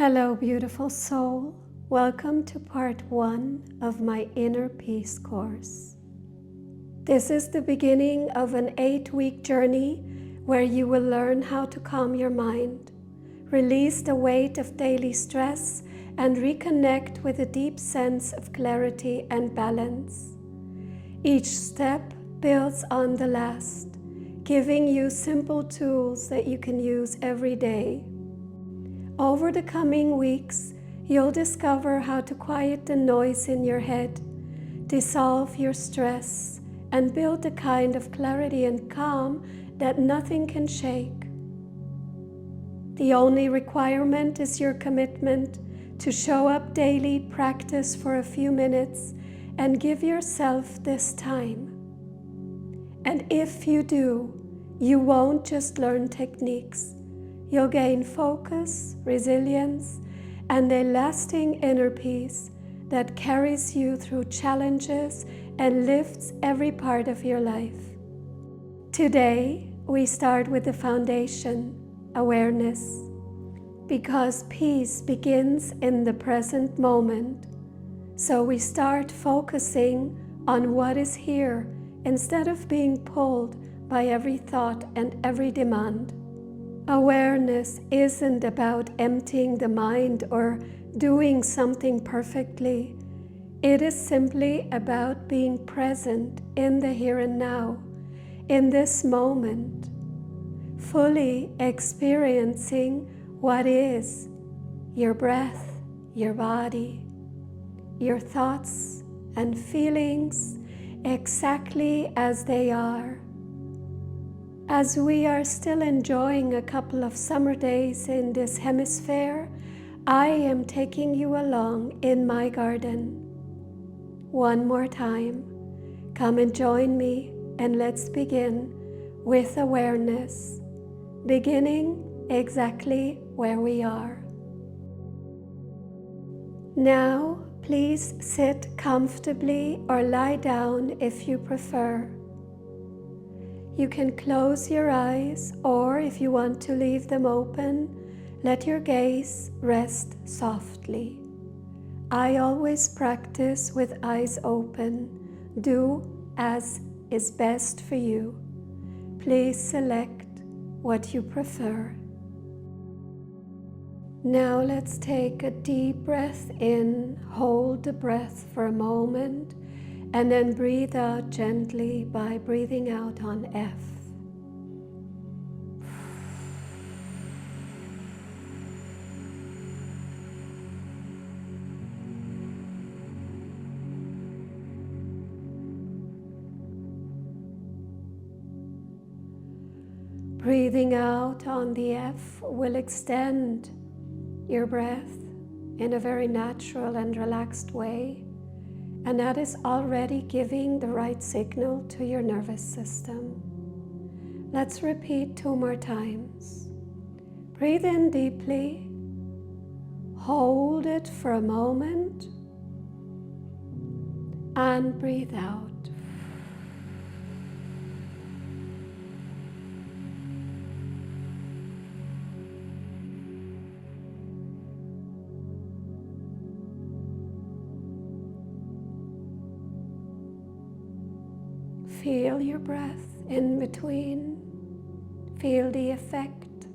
Hello, beautiful soul. Welcome to part 1 of my Inner Peace course. This is the beginning of an 8-week journey where you will learn how to calm your mind, release the weight of daily stress, and reconnect with a deep sense of clarity and balance. Each step builds on the last, giving you simple tools that you can use every day. Over the coming weeks, you'll discover how to quiet the noise in your head, dissolve your stress, and build the kind of clarity and calm that nothing can shake. The only requirement is your commitment to show up daily, practice for a few minutes, and give yourself this time. And if you do, you won't just learn techniques. You'll gain focus, resilience, and a lasting inner peace that carries you through challenges and lifts every part of your life. Today, we start with the foundation, awareness, because peace begins in the present moment. So we start focusing on what is here instead of being pulled by every thought and every demand. Awareness isn't about emptying the mind or doing something perfectly. It is simply about being present in the here and now, in this moment, fully experiencing what is, your breath, your body, your thoughts and feelings exactly as they are. As we are still enjoying a couple of summer days in this hemisphere, I am taking you along in my garden. One more time, come and join me and let's begin with awareness, beginning exactly where we are. Now, please sit comfortably or lie down if you prefer. You can close your eyes, or if you want to leave them open, let your gaze rest softly. I always practice with eyes open. Do as is best for you. Please select what you prefer. Now let's take a deep breath in, hold the breath for a moment, and then breathe out gently by breathing out on F. Breathing out on the F will extend your breath in a very natural and relaxed way. And that is already giving the right signal to your nervous system. Let's repeat 2 more times. Breathe in deeply, hold it for a moment, and breathe out. Feel your breath in between. Feel the effect.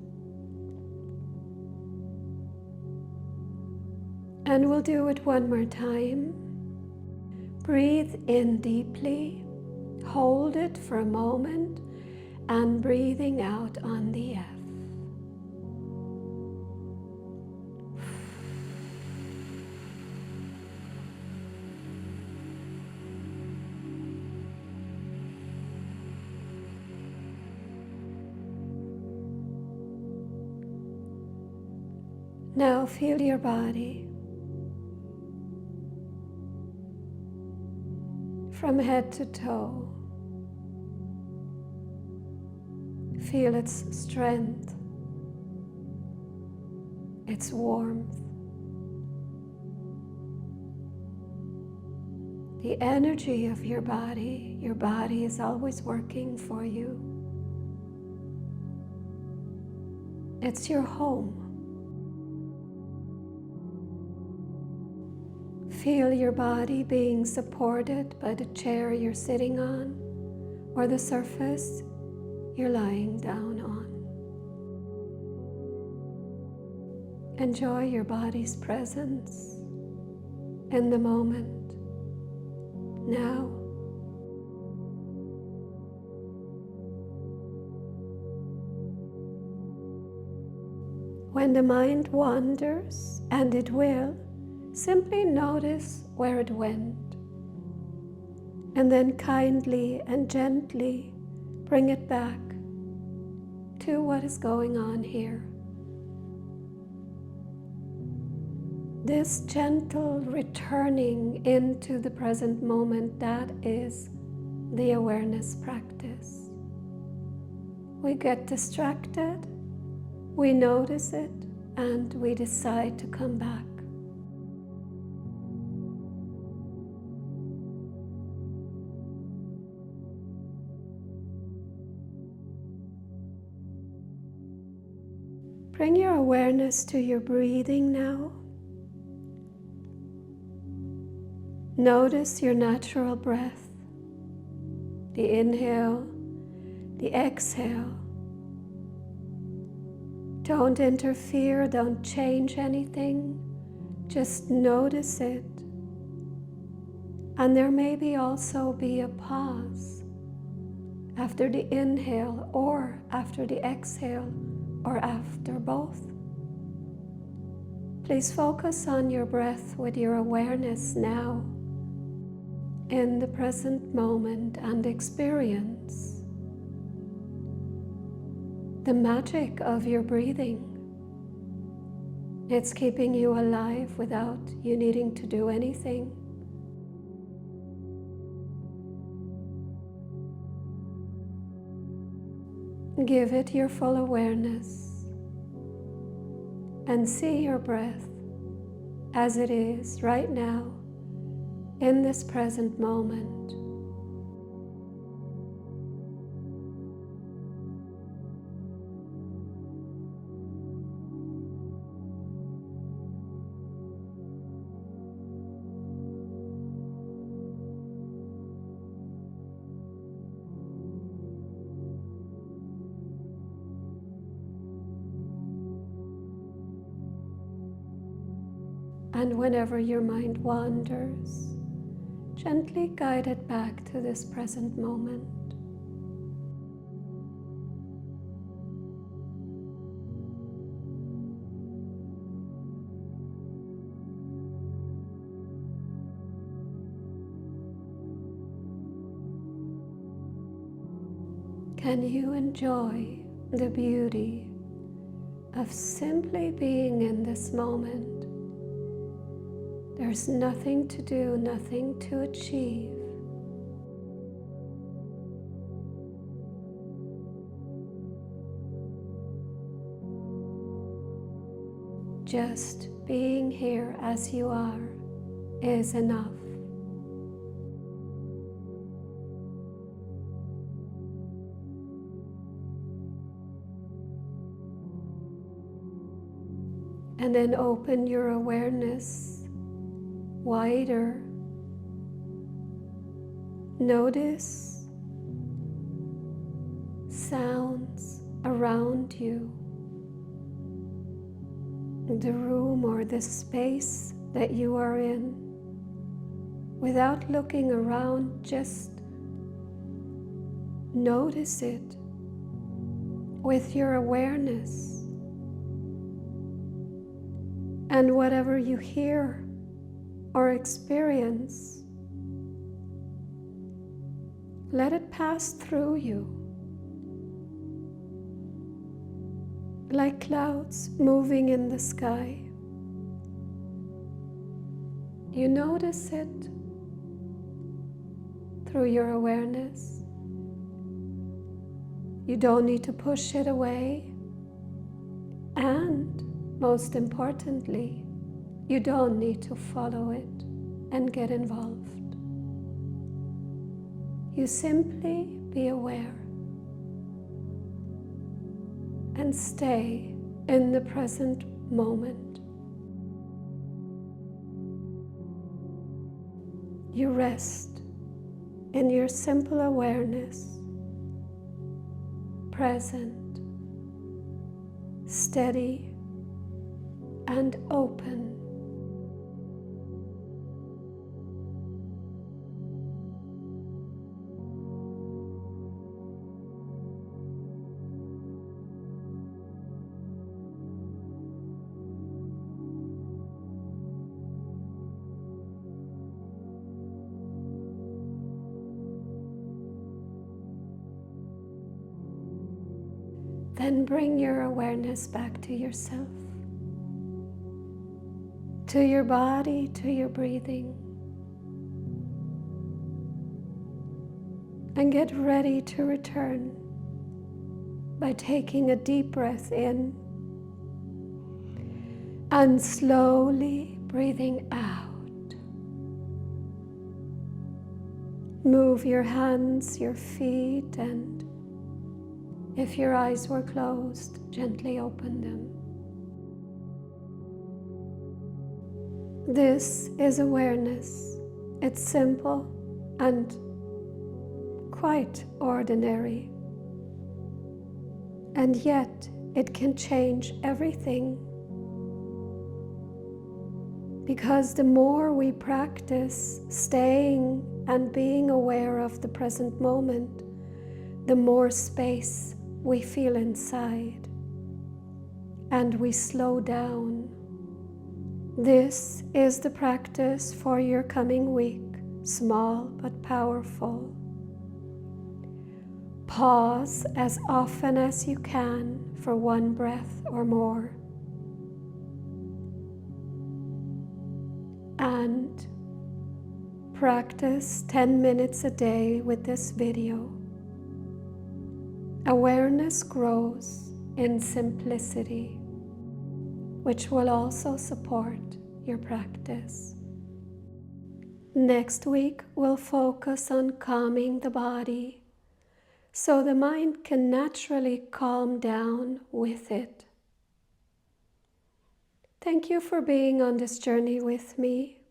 And we'll do it one more time. Breathe in deeply. Hold it for a moment. And breathing out on the F. Now feel your body from head to toe. Feel its strength, its warmth, the energy of your body. Your body is always working for you. It's your home. Feel your body being supported by the chair you're sitting on or the surface you're lying down on. Enjoy your body's presence in the moment, now. When the mind wanders, and it will, simply notice where it went, and then kindly and gently bring it back to what is going on here. This gentle returning into the present moment, that is the awareness practice. We get distracted, we notice it, and we decide to come back. Bring your awareness to your breathing now. Notice your natural breath, the inhale, the exhale. Don't interfere, don't change anything, just notice it. And there may also be a pause after the inhale or after the exhale or after both. Please focus on your breath with your awareness now in the present moment and experience the magic of your breathing. It's keeping you alive without you needing to do anything. Give it your full awareness and see your breath as it is right now in this present moment. And whenever your mind wanders, gently guide it back to this present moment. Can you enjoy the beauty of simply being in this moment? There's nothing to do, nothing to achieve. Just being here as you are is enough. And then open your awareness wider. Notice sounds around you, the room or the space that you are in. Without looking around, just notice it with your awareness. And whatever you hear or experience, let it pass through you like clouds moving in the sky. You notice it through your awareness. You don't need to push it away, and most importantly, you don't need to follow it and get involved. You simply be aware and stay in the present moment. you rest in your simple awareness, present, steady, and open. Then bring your awareness back to yourself, to your body, to your breathing, and get ready to return by taking a deep breath in and slowly breathing out. Move your hands, your feet, and if your eyes were closed, gently open them. This is awareness. It's simple and quite ordinary. And yet it can change everything. Because the more we practice staying and being aware of the present moment, the more space we feel inside, and we slow down. This is the practice for your coming week, small but powerful. Pause as often as you can for one breath or more. And practice 10 minutes a day with this video. Awareness grows in simplicity, which will also support your practice. Next week, we'll focus on calming the body so the mind can naturally calm down with it. Thank you for being on this journey with me.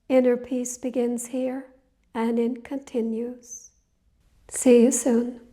Inner peace begins here and it continues. See you soon.